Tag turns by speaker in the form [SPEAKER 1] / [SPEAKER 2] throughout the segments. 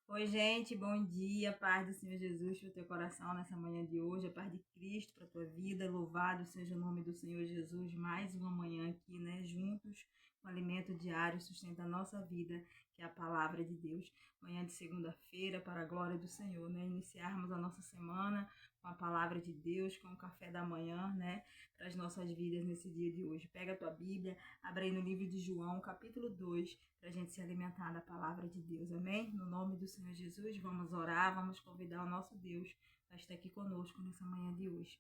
[SPEAKER 1] Oi, gente, bom dia, paz do Senhor Jesus para o teu coração nessa manhã de hoje, a paz de Cristo para a tua vida, louvado seja o nome do Senhor Jesus, mais uma manhã aqui, né, juntos, o alimento diário sustenta a nossa vida, que é a palavra de Deus, manhã de segunda-feira, para a glória do Senhor, né, iniciarmos a nossa semana com a palavra de Deus, com o café da manhã, né, para as nossas vidas nesse dia de hoje. Pega a tua Bíblia, abre aí no livro de João, capítulo 2, para a gente se alimentar da palavra de Deus, amém? No nome do Senhor Jesus, vamos orar, vamos convidar o nosso Deus para estar aqui conosco nessa manhã de hoje.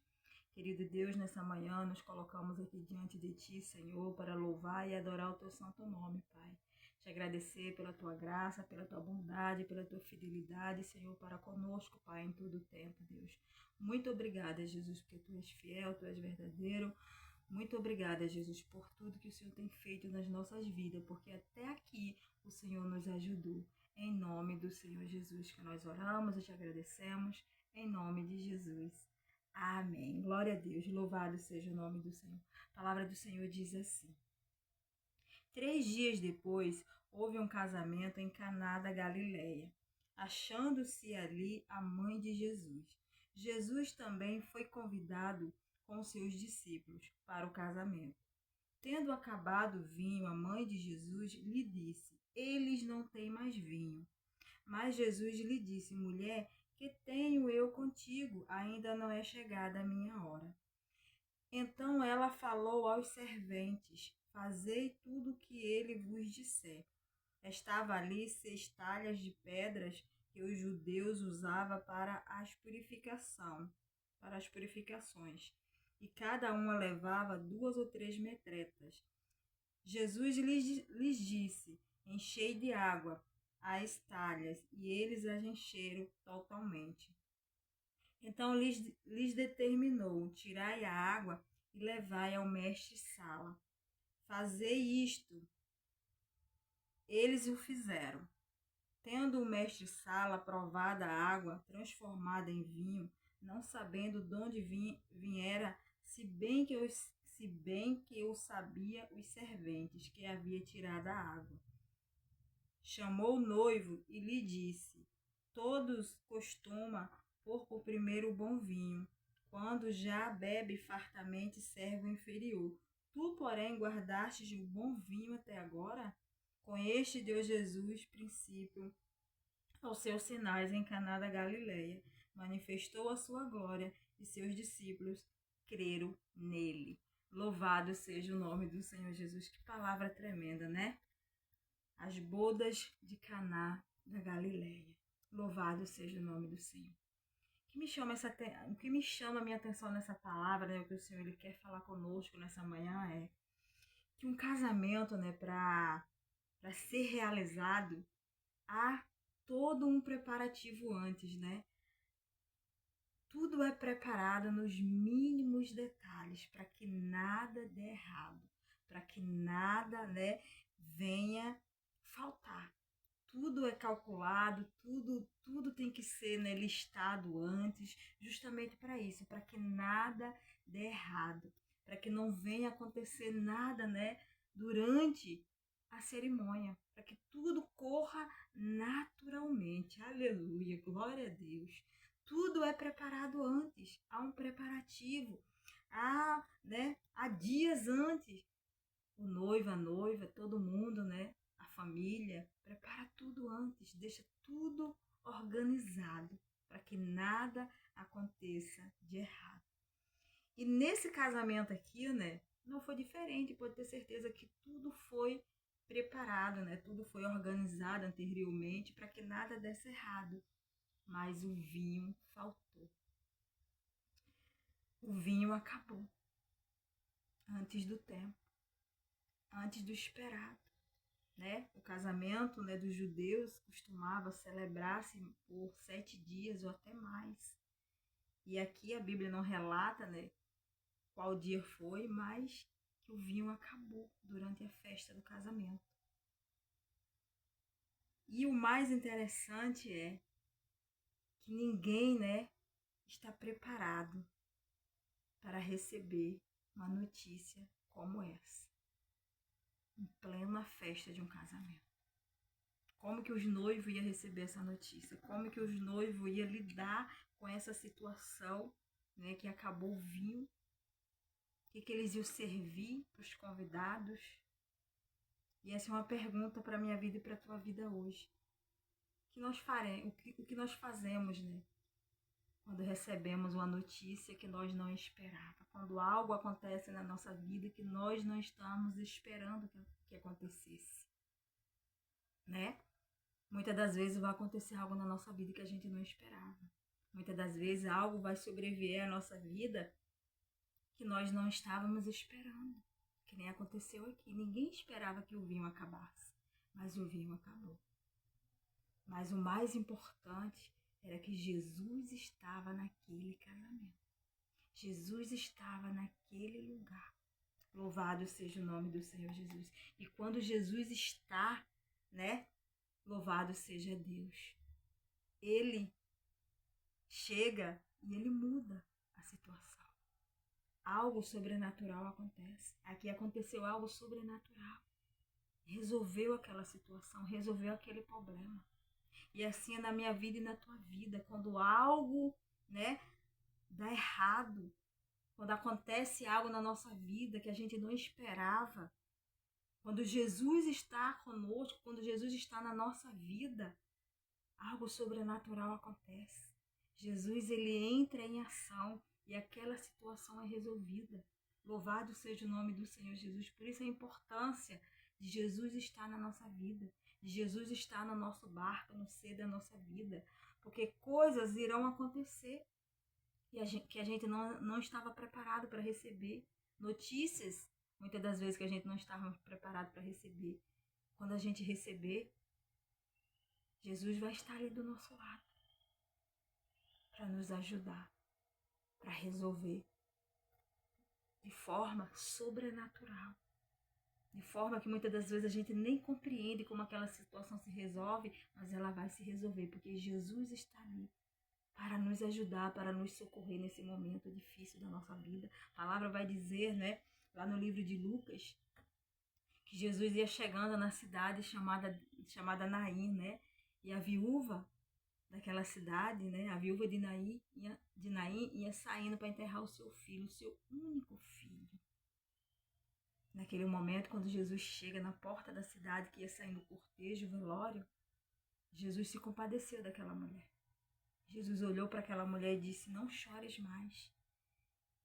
[SPEAKER 1] Querido Deus, nessa manhã nos colocamos aqui diante de Ti, Senhor, para louvar e adorar o Teu santo nome, Pai. Te agradecer pela Tua graça, pela Tua bondade, pela Tua fidelidade, Senhor, para conosco, Pai, em todo o tempo, Deus. Muito obrigada, Jesus, porque Tu és fiel, Tu és verdadeiro. Muito obrigada, Jesus, por tudo que o Senhor tem feito nas nossas vidas, porque até aqui o Senhor nos ajudou. Em nome do Senhor Jesus que nós oramos e te agradecemos, em nome de Jesus. Amém. Glória a Deus, louvado seja o nome do Senhor. A palavra do Senhor diz assim: 3 dias depois, houve um casamento em Caná da Galileia, achando-se ali a mãe de Jesus. Jesus também foi convidado com seus discípulos para o casamento. Tendo acabado o vinho, a mãe de Jesus lhe disse: Eles não têm mais vinho. Mas Jesus lhe disse: Mulher, que tenho eu contigo? Ainda não é chegada a minha hora. Então ela falou aos serventes: Fazei tudo o que ele vos disser. Estava ali 6 talhas de pedras que os judeus usavam para as purificações, e cada uma levava 2 ou 3 metretas. Jesus lhes disse: Enchei de água as talhas, e eles as encheram totalmente. Então lhes determinou: Tirai a água e levai ao mestre-sala. Fazei isto. Eles o fizeram. Tendo o mestre-sala provado a água transformada em vinho, não sabendo de onde viera, se bem que o sabia os serventes que havia tirado a água. Chamou o noivo e lhe disse: Todos costumam pôr por primeiro o bom vinho, quando já bebe fartamente serve o inferior. Tu, porém, guardastes o bom vinho até agora? Com este deu Jesus princípio aos seus sinais em Caná da Galileia, manifestou a sua glória e seus discípulos creram nele. Louvado seja o nome do Senhor Jesus. Que palavra tremenda, né? As bodas de Caná da Galileia. Louvado seja o nome do Senhor. O que me chama a minha atenção nessa palavra, né, o que o Senhor ele quer falar conosco nessa manhã é que um casamento, né, para ser realizado, há todo um preparativo antes, né? Tudo é preparado nos mínimos detalhes para que nada dê errado, para que nada, né, venha faltar. Tudo é calculado, tudo tem que ser, né, listado antes, justamente para isso, para que nada dê errado, para que não venha acontecer nada, né, durante a cerimônia, para que tudo corra naturalmente. Aleluia, glória a Deus. Tudo é preparado antes, há um preparativo, há dias antes. O noivo, a noiva, todo mundo, né? A família, prepara tudo antes, deixa tudo organizado para que nada aconteça de errado. E nesse casamento aqui, né, não foi diferente, pode ter certeza que tudo foi preparado, né? Tudo foi organizado anteriormente para que nada desse errado. Mas o vinho faltou. O vinho acabou antes do tempo, antes do esperado. Né? O casamento, né, dos judeus costumava celebrar-se por 7 dias ou até mais. E aqui a Bíblia não relata, né, qual dia foi, mas que o vinho acabou durante a festa do casamento. E o mais interessante é que ninguém, né, está preparado para receber uma notícia como essa, em plena festa de um casamento. Como que os noivos iam receber essa notícia? Como que os noivos iam lidar com essa situação, né, que acabou o vinho? O que eles iam servir para os convidados? E essa é uma pergunta para a minha vida e para a tua vida hoje. O que nós fazemos, né? Quando recebemos uma notícia que nós não esperávamos. Quando algo acontece na nossa vida que nós não estamos esperando que acontecesse. Né? Muitas das vezes vai acontecer algo na nossa vida que a gente não esperava. Muitas das vezes algo vai sobreviver à nossa vida que nós não estávamos esperando. Que nem aconteceu aqui. Ninguém esperava que o vinho acabasse. Mas o vinho acabou. Mas o mais importante era que Jesus estava naquele casamento. Jesus estava naquele lugar. Louvado seja o nome do Senhor Jesus. E quando Jesus está, né? Louvado seja Deus. Ele chega e ele muda a situação. Algo sobrenatural acontece. Aqui aconteceu algo sobrenatural. Resolveu aquela situação, resolveu aquele problema. E assim é na minha vida e na tua vida. Quando algo, né, dá errado, quando acontece algo na nossa vida que a gente não esperava, quando Jesus está conosco, quando Jesus está na nossa vida, algo sobrenatural acontece. Jesus, ele entra em ação e aquela situação é resolvida. Louvado seja o nome do Senhor Jesus. Por isso a importância de Jesus estar na nossa vida, de Jesus estar no nosso barco, no ser da nossa vida. Porque coisas irão acontecer que a gente não estava preparado para receber. Notícias, muitas das vezes, que a gente não estava preparado para receber. Quando a gente receber, Jesus vai estar ali do nosso lado para nos ajudar, para resolver de forma sobrenatural. De forma que muitas das vezes a gente nem compreende como aquela situação se resolve, mas ela vai se resolver, porque Jesus está ali para nos ajudar, para nos socorrer nesse momento difícil da nossa vida. A palavra vai dizer, né, lá no livro de Lucas, que Jesus ia chegando na cidade chamada Naim, né, e a viúva daquela cidade, né, a viúva de Naim ia saindo para enterrar o seu filho, o seu único filho. Naquele momento, quando Jesus chega na porta da cidade, que ia saindo o cortejo, o velório, Jesus se compadeceu daquela mulher. Jesus olhou para aquela mulher e disse: não chores mais.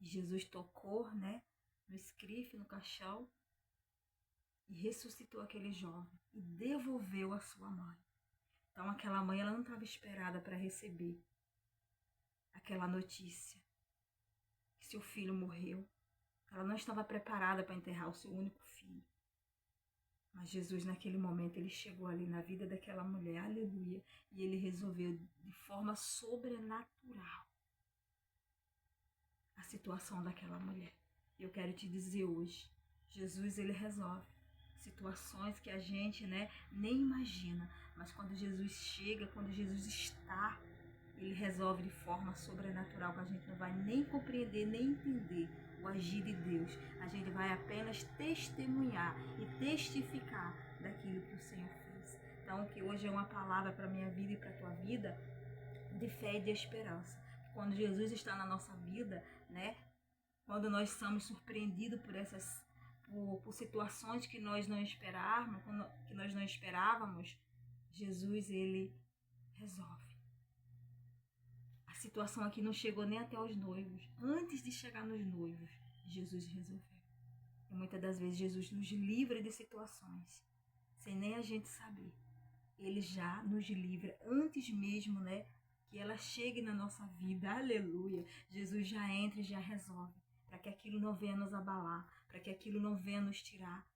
[SPEAKER 1] E Jesus tocou, né, no escrife, no caixão, e ressuscitou aquele jovem e devolveu a sua mãe. Então aquela mãe, ela não estava esperada para receber aquela notícia que seu filho morreu. Ela não estava preparada para enterrar o seu único filho. Mas Jesus, naquele momento, ele chegou ali na vida daquela mulher, aleluia, e ele resolveu de forma sobrenatural a situação daquela mulher. Eu quero te dizer hoje, Jesus, ele resolve situações que a gente, né, nem imagina, mas quando Jesus chega, quando Jesus está, ele resolve de forma sobrenatural, que a gente não vai nem compreender, nem entender o agir de Deus. A gente vai apenas testemunhar e testificar daquilo que o Senhor fez. Então, que hoje é uma palavra para a minha vida e para a tua vida de fé e de esperança. Quando Jesus está na nossa vida, né? Quando nós somos surpreendidos por situações que nós não esperávamos, Jesus, ele resolve. A situação aqui não chegou nem até os noivos. Antes de chegar nos noivos, Jesus resolveu. E muitas das vezes Jesus nos livra de situações sem nem a gente saber. Ele já nos livra antes mesmo, né, que ela chegue na nossa vida. Aleluia! Jesus já entra e já resolve, para que aquilo não venha nos abalar, para que aquilo não venha nos tirar,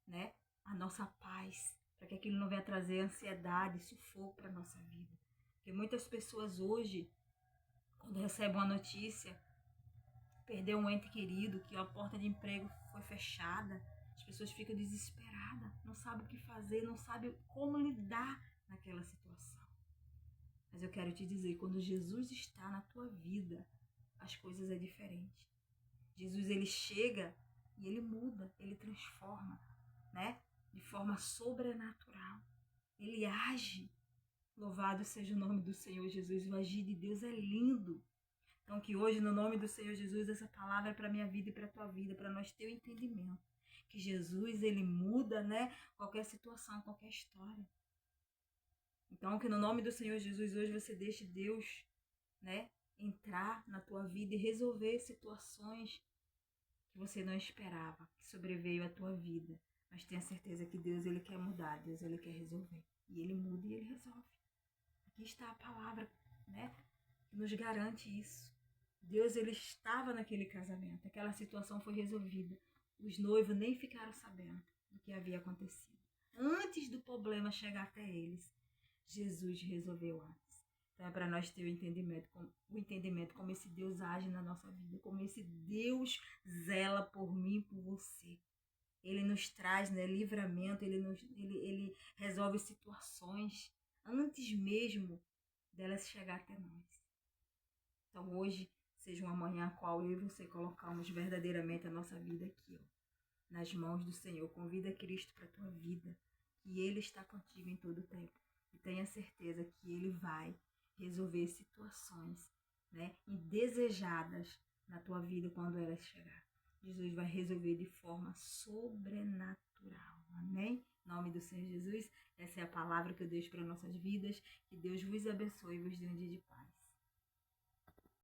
[SPEAKER 1] né, a nossa paz, para que aquilo não venha trazer ansiedade, sufoco para a nossa vida. Porque muitas pessoas hoje, quando recebem uma notícia, perdeu um ente querido, que a porta de emprego foi fechada, as pessoas ficam desesperadas, não sabem o que fazer, não sabem como lidar naquela situação. Mas eu quero te dizer, quando Jesus está na tua vida, as coisas é diferente. Jesus, ele chega e ele muda, ele transforma, né? De forma sobrenatural. Ele age. Louvado seja o nome do Senhor Jesus. O agir de Deus é lindo. Então que hoje, no nome do Senhor Jesus, essa palavra é para a minha vida e para a tua vida, para nós ter o entendimento. Que Jesus, ele muda, né? Qualquer situação, qualquer história. Então que no nome do Senhor Jesus hoje você deixe Deus, né? Entrar na tua vida e resolver situações que você não esperava, que sobreveio à tua vida. Mas tenha certeza que Deus, ele quer mudar, Deus, ele quer resolver. E ele muda e ele resolve. Aqui está a palavra, né? Que nos garante isso. Deus, ele estava naquele casamento. Aquela situação foi resolvida. Os noivos nem ficaram sabendo do que havia acontecido. Antes do problema chegar até eles, Jesus resolveu antes. Então é para nós ter o entendimento como esse Deus age na nossa vida, como esse Deus zela por mim e por você. Ele nos traz, né, livramento, ele resolve situações antes mesmo delas chegar até nós. Então hoje seja uma manhã a qual eu e você colocamos verdadeiramente a nossa vida aqui, ó, nas mãos do Senhor. Convida Cristo para a tua vida, que Ele está contigo em todo o tempo. E tenha certeza que Ele vai resolver situações, né, indesejadas na tua vida quando elas chegar. Jesus vai resolver de forma sobrenatural. Amém? Em nome do Senhor Jesus, essa é a palavra que eu deixo para nossas vidas. Que Deus vos abençoe e vos dê um dia de paz.